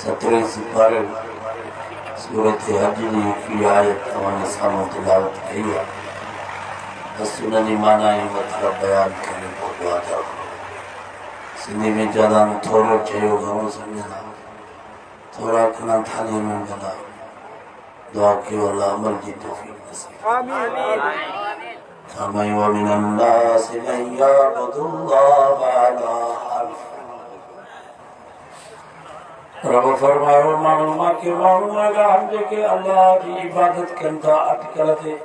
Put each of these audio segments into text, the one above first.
17 سپارے سورۃ حج کی آیت ہمارے سامنے تلاوت کی ہے. سنن معنی مطلب بیان کرنے کو دعا کرو. سندھی میں زیادہ تھوڑو چیو گھروں سمجھنا تھوڑا کنا تھالی میں بنا دعا کیو اللہ عمل کی توفیق نصیب. آمین. ومن الناس من يعبد الله على حرف. رب فرماؤ معلومہ کے معلوم لگا ہم دے کہ اللہ کی عبادت کرتا اٹکل تھے.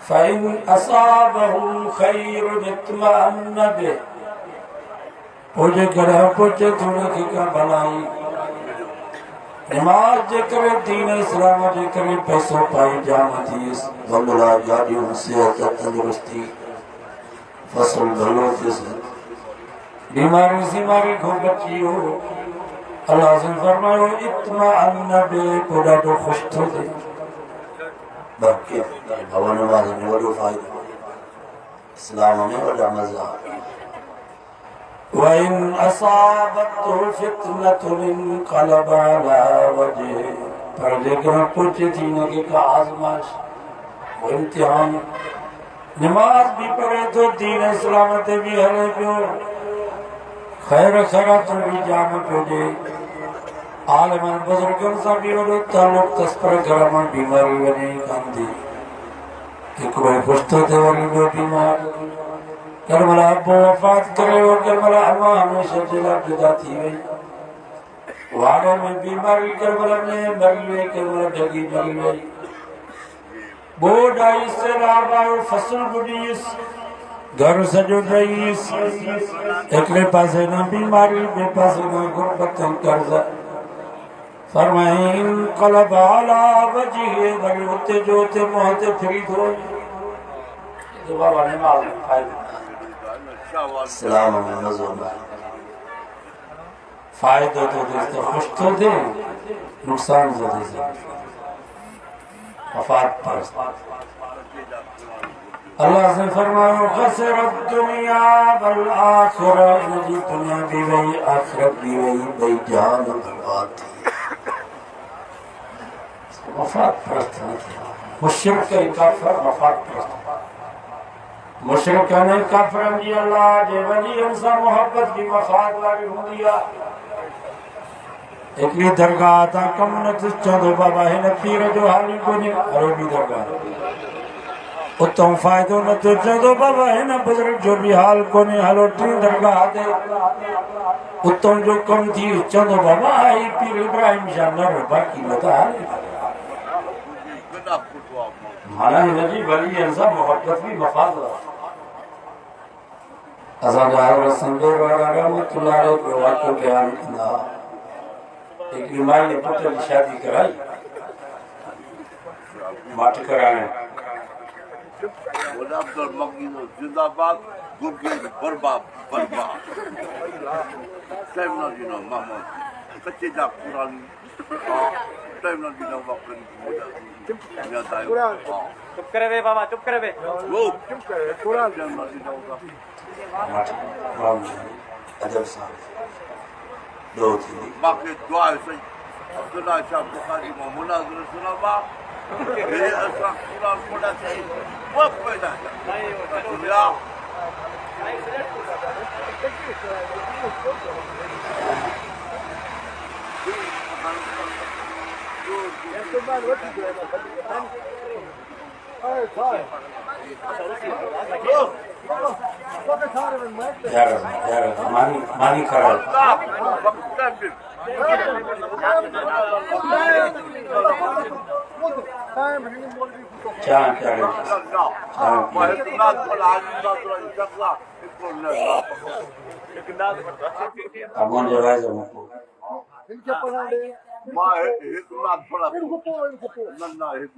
فَإِنْ أَصَابَهُ خَيْرٌ اطْمَأَنَّ بِهِ. پوچھے کرے پوچھے تھوڑے کی کا بھلائی نماز جے کرے دین اسلام جے کرے پیسوں پائی جامتی بنگلہ گاڑیوں صحت تندرستی فصل بھلو جیسے بیماری سیماری کو بچی ہو. اللہ سے فرمائے اطمئن بے پورا تو خوش تو دے باقی بھوا نماز میں وڈو فائدہ اسلام میں وڈا مزہ. وَإِنْ أَصَابَتْهُ فِتْنَةٌ انقلب عَلَى وَجْهِهِ. پر لیکن پوچھے تھی نگے کا آزمائش وہ امتحان. نماز بھی پڑھے تو دین اسلامت بھی ہلے پیو خیر خیرات بھی جام پیو دے. عالمان بزرگن سا بھی وڈو تعلق تسپر گرمان بیماری ونے کاندی ایک بھائی پشتو دے ولی میں بیمار کربلا ابو وفات کرے ہو کربلا اما ہمیشہ جلا جدا تھی گئی. وعدے میں بیماری کربلا نے مری کربلا ڈگی مری گئی. بوڑھ آئی سے لابا فصل بڑیس گھر سجو رئیس اکلے پاسے نہ بیماری بے پاسے نہ غربت قرضہ. فرمائیں انقلب علی وجہہ بڑی ہوتے جو ہوتے محتے فرید ہوئے. تو بابا نے معلوم فائدہ اسلام میں مزون فائدہ تو دیتے خوش تو دے نقصان تو دے وفات پرست. اللہ سے فرمایا خسر الدنیا والآخرہ. نجی دنیا بھی وہی آخرت بھی وہی بھئی جان برباد تھی. وفات پرست نہیں تھا. مشرک کا کافر وفات پرست. مشرکان کافران جی اللہ جے ولی انسان محبت کی مفاد واری ہوں دیا. ایکلی درگاہ آتا کم نتس چندو بابا ہے نپیر جو حالی کو نہیں عربی درگاہ اتم فائدو نتس چندو بابا ہے نا بزرگ جو بھی حال کو نہیں حالو تین درگاہ آتے اتم جو کم تھی چندو بابا آئی پیر ابراہیم شاہ نر باقی بتا حالی مانا ہے نجی ولی انسان محبت بھی مفاد رہا. ازاد آئے رسن دے وارا رحمت اللہ علیہ پر واقع بیان کنا. ایک بیمائی نے پتر شادی کرائی مات کرائیں بولا عبد المقید زندہ باد گرگی برباب برباب سیمنا جنو محمد کچے جا پورانی سیمنا جنو وقت چپ کرے بے بابا چپ کرے بے چپ کرے قرآن سیمنا جنو ادب صاحب دو تھی باقی دعا ہے صحیح عبداللہ شاہ بخاری میں مناظر سنا با میرے اصلا قرآن پڑھا صحیح وقت پیدا ہے دنیا مانی کرا چاہاں امون جوائز ہے ماں ایک نات پڑھا ننا ایک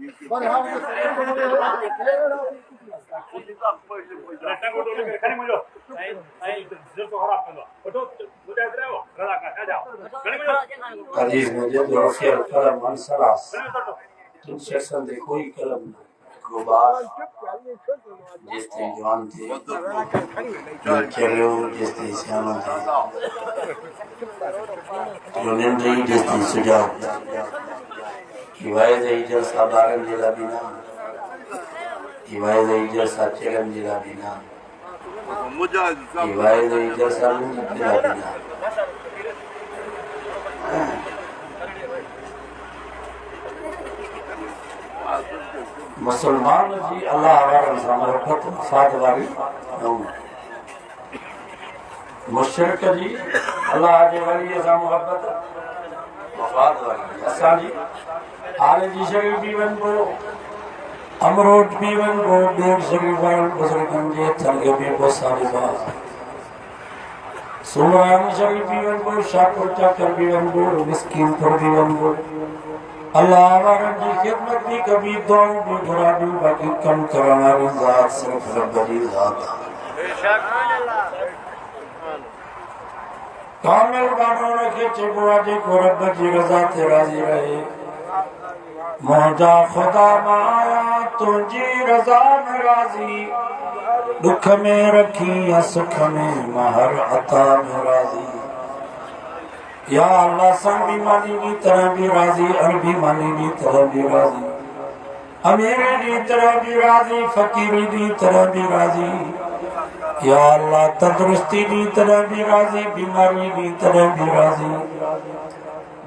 حدیث میں جو رفیع القلم عن ثلاث تم سے اصل دے کوئی قلم نہ غبار جس نے جوان تھے چلو جس نے سیانا تھے جو نندری جس نے سجاو ایوائز ایجر سابارن جلا بینا ایوائز ایجر ساچگن جلا بینا ایوائز ایجر سالن جلا بینا مسلمان جی اللہ ہمارا نظام محبت مفاد والی نوم مشرک جی اللہ آجے والی نظام محبت مفاد والی اسان جی آلے جی شریف بھی بن بو امروٹ بھی بن بو دیر شریف بن بزرگن جی تھنگے بھی بو ساری باز سورانی شریف بھی بن بو شاکر چاکر بھی بن بو مسکین پر بھی بن بو اللہ آوارن جی خدمت بھی کبھی دعاؤں بھی برا بھی باقی کم کرنا بھی ذات صرف رب جی ذات کامل بانوں رکھے چکوا جی کو رب جی رضا تے راضی رہے موجہ خدا مایا تجھی رضا میں راضی دکھ میں رکھی یا سکھ میں مہر عطا میں راضی یا اللہ سن بھی مانی بھی طرح بھی راضی عربی مانی بھی طرح بھی راضی امیری بھی طرح بھی راضی فقیری بھی طرح بھی راضی یا اللہ تندرستی بھی طرح بھی راضی بیماری بھی طرح بھی راضی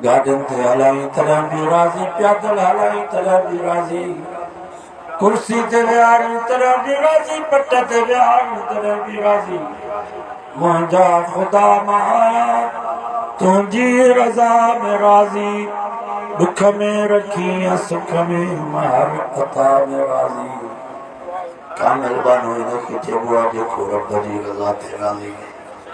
گاڑن تے ہلائی طرح بھی راضی پیادل ہلائی طرح بھی راضی کرسی تے بیاری طرح بھی راضی پٹا تے بیاری طرح بھی راضی مہنجا خدا مایا تجھی رضا میں راضی دکھ میں رکھی سکھ میں مہر عطا میں راضی کامل بانوئی نے کچھ بوا جو کو رب جی رضا تے راضی